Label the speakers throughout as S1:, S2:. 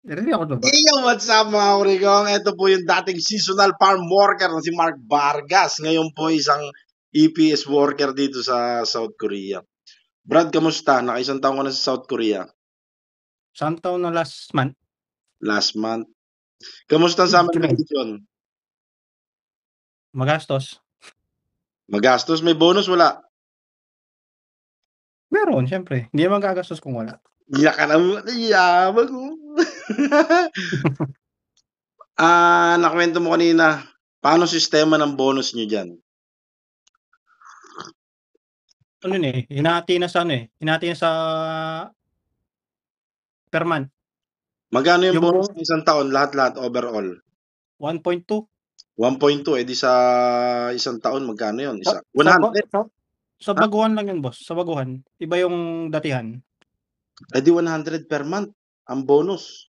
S1: Narinig ako ba?
S2: Yo, what's up mga kurigong? Ito po yung dating seasonal farm worker na si Mark Vargas. Ngayon po isang EPS worker dito sa South Korea. Brad, kamusta? Nakaisang taon ko na sa South Korea.
S1: Saan taon na last month?
S2: Last month. Kamusta ang summer
S1: July.
S2: vacation?
S1: Magastos.
S2: Magastos? May bonus? Wala?
S1: Meron, siyempre. Hindi naman gagastos kung wala.
S2: Iyak ka na mo. Yaman mo. Nakwento mo kanina. Paano sistema ng bonus nyo dyan?
S1: Ano hinati na sa hinati na sa per month.
S2: Magkano yung
S1: Yung
S2: bonus ng isang taon? Lahat-lahat overall?
S1: 1.2.
S2: 1.2. Eh di sa isang taon, magkano yun?
S1: Sa,
S2: Isa,
S1: sa, ba-
S2: 100.
S1: sa, sa
S2: Ha?
S1: baguhan lang yun, boss. Sa baguhan. Iba yung datihan.
S2: Eh di 100 per month ang bonus.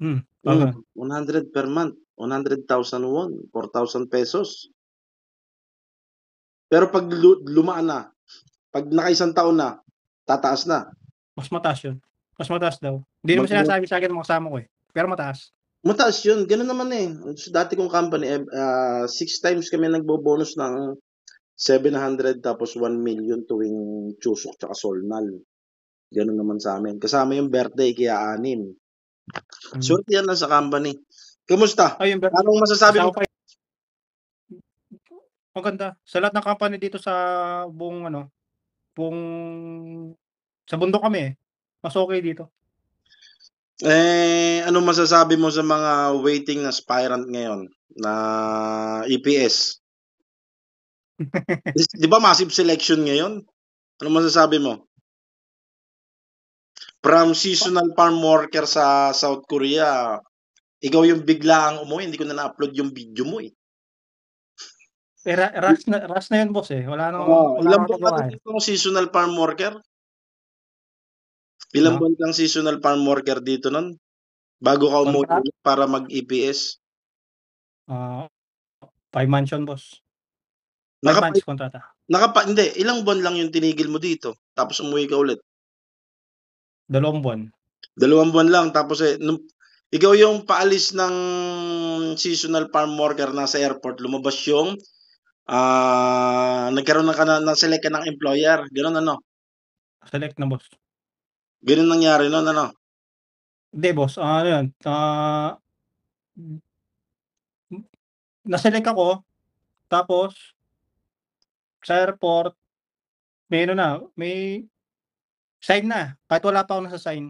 S1: Ganun.
S2: 100 per month. 100,000 won. 4,000 pesos. Pero pag lumaan na, pag nakaisang taon na, tataas na.
S1: Mas mataas yun. Mas mataas daw. Hindi naman
S2: Mag-
S1: sinasabi sa akin ng mga kasama ko eh. Pero mataas.
S2: Mataas yun. Ganun naman eh. Sa dati kong company, 6 times kami nagbo-bonus ng 700 tapos 1 million tuwing Chusok tsaka Solnal. Ganun naman sa amin. Kasama yung birthday kaya 6. Swerte yan lang sa company. Kamusta?
S1: Ay, yung
S2: Anong masasabi mo?
S1: kasama pa maganda. Sa lahat ng company dito sa buong buong sa bundok kami eh. Mas okay dito.
S2: Ano masasabi mo sa mga waiting na aspirant ngayon na EPS? Di ba massive selection ngayon? Ano masasabi mo? From seasonal farm worker sa South Korea, ikaw yung biglaang umuwi, hindi ko na na-upload yung video mo eh.
S1: Eh, rush na yun boss eh. Wala
S2: Ilang
S1: nang
S2: buwan ka
S1: magagawa eh.
S2: dito seasonal farm worker? Ilang
S1: No?
S2: buwan kang seasonal farm worker dito nun? Bago ka umuwi
S1: Kontra,
S2: ulit para mag-EPS?
S1: 5 months yun boss. 5
S2: Nakapa,
S1: months kontrata.
S2: hindi, ilang buwan lang yung tinigil mo dito, tapos umuwi ka ulit.
S1: 2 buwan.
S2: 2 buwan lang, tapos ikaw yung paalis ng seasonal farm worker nasa airport, lumabas yung nagkaroon na select ka ng employer. Ganun ano?
S1: Select na boss.
S2: Ganun nangyari noon ano?
S1: Hindi boss, ano yun, na-select ako, tapos sa airport, may sign na. Kahit wala pa ako nasa-sign.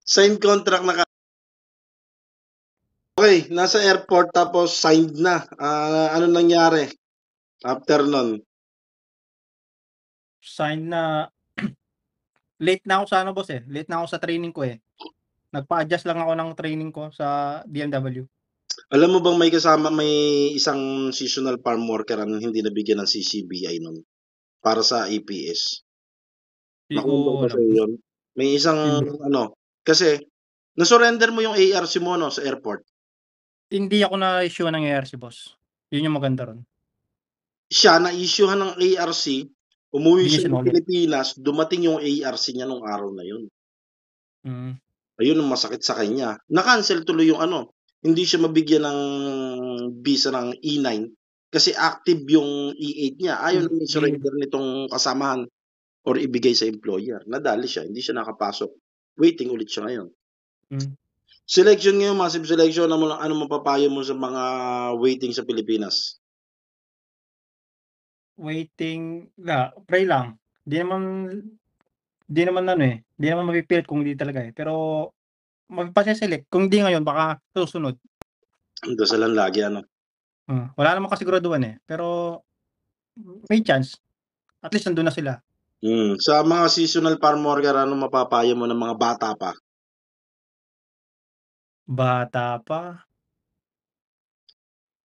S2: Sign contract na ka. Okay, nasa airport tapos signed na. Ano nangyari after nun?
S1: Sign na, late na ako sa boss eh. Late na ako sa training ko eh. Nagpa-adjust lang ako ng training ko sa DMW.
S2: Alam mo bang may isang seasonal farm worker ang hindi nabigyan ng CCBI nun para sa EPS?
S1: Hindi ko
S2: Nakwento ko ba
S1: alam.
S2: sa'yo yun? May isang
S1: Hindi.
S2: kasi na-surrender mo yung ARC mo no sa airport.
S1: Hindi ako na-issue ng ARC boss. Yun yung maganda ron.
S2: Siya na-issuehan ng ARC, umuwi
S1: Hindi niya
S2: siya ng
S1: sinoli.
S2: Pilipinas, dumating yung ARC niya nung araw na yun. Ayun ang masakit sa kanya. Na-cancel tuloy yung hindi siya mabigyan ng visa ng E9 kasi active yung E8 niya. Ayaw na surrender nitong kasamahan or ibigay sa employer. Nadali siya, hindi siya nakapasok. Waiting ulit siya ngayon. Selection ngayon, massive selection. Ano mapapayo mo sa mga waiting sa Pilipinas?
S1: Waiting, pray lang. Di naman di naman mapipilit kung hindi talaga eh. Pero magpa-select. Kung hindi ngayon, baka susunod.
S2: Dasalan lagi
S1: Wala namang kasiguraduhan eh. Pero may chance. At least nandun na sila.
S2: Sa mga seasonal farm worker, ano mapapayo mo ng mga bata pa?
S1: Bata pa.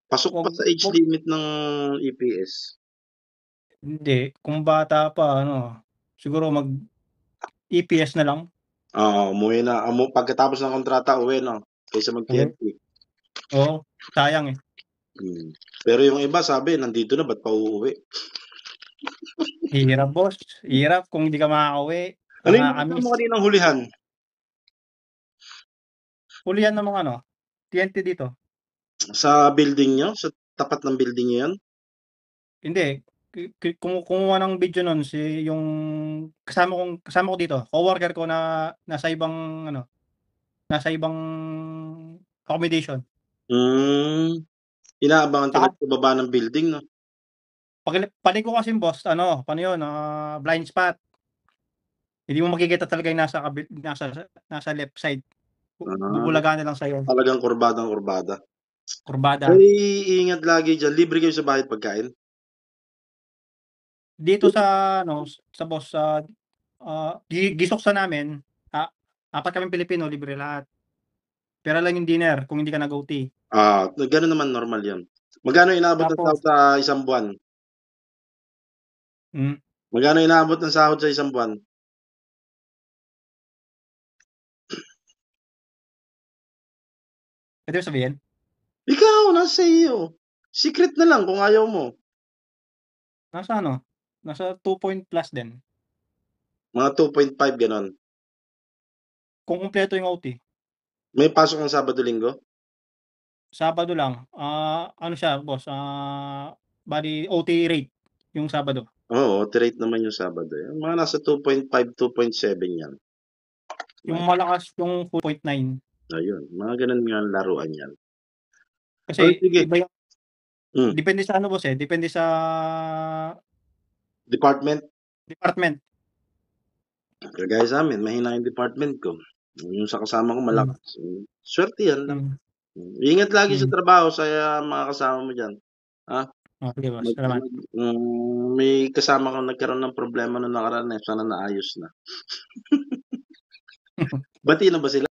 S2: Pasok pa sa age limit ng EPS.
S1: Hindi. Kung bata pa, siguro mag-EPS na lang.
S2: Umuwi na. Pagkatapos ng kontrata, uwi no? Kaysa mag-PNP.
S1: Oo, sayang eh.
S2: Pero yung iba sabi, nandito na, ba't pa uuwi?
S1: Hirap boss. Hirap kung hindi ka makakauwi.
S2: Ano yung nakita mo kaninang hulihan?
S1: Huli yan ng mga ano, TNT dito.
S2: Sa building niyo? Sa tapat ng building niyo 'yun?
S1: Hindi, kumuha ng video nun yung kasama ko dito, coworker ko na nasa ibang ano, nasa ibang accommodation.
S2: Inaabangan
S1: Tsaka
S2: talaga sa baba ng building 'no?
S1: panay ko kasing boss ano, paano yun, blind spot. Hindi mo makikita talaga yung nasa left side.
S2: Ah,
S1: Bubulagahan na lang sa'yo,
S2: talagang kurbadang-kurbada.
S1: kurbada.
S2: Ay, ingat lagi diyan. Libre kayo sa bayad pagkain?
S1: Dito sa ano, sa boss Gisoksa namin, 4 kaming Pilipino, libre lahat. Pera lang yung dinner kung hindi ka nag-OT.
S2: Gano'n naman normal 'yun. Magkano inaabot ng
S1: Tapos
S2: sahod sa isang buwan?
S1: hmm,
S2: Magkano inaabot ng sahod sa isang buwan?
S1: puwede mo sabihin?
S2: Ikaw, nasa iyo. Secret na lang kung ayaw mo.
S1: Nasa ano, nasa 2 point plus din,
S2: Mga 2.5 gano'n.
S1: kung kumpleto yung OT.
S2: May pasok kang Sabado-Linggo?
S1: Sabado lang, ano siya boss, bale OT rate yung Sabado.
S2: Oo, operate naman yung Sabado, mga nasa 2.5, 2.7 'yan.
S1: Yung malakas yung 2.9
S2: Ayun, mga gano'n nga ang laruan 'yan. Oh,
S1: kasi
S2: sige.
S1: iba yung
S2: Hmm,
S1: depende sa ano boss, depende sa
S2: department.
S1: department.
S2: Kagaya sa'min mahina yung department ko. Yung sa kasama ko
S1: Hmm,
S2: malakas, swerte 'yan lang.
S1: hmm,
S2: Ingat lagi sa
S1: hmm.
S2: trabaho sa mga kasama mo diyan, ha?
S1: Sige boss, salamat.
S2: May kasama kang nagkaroon ng problema nung nakaraan, sana naayos na. Bati na ba sila?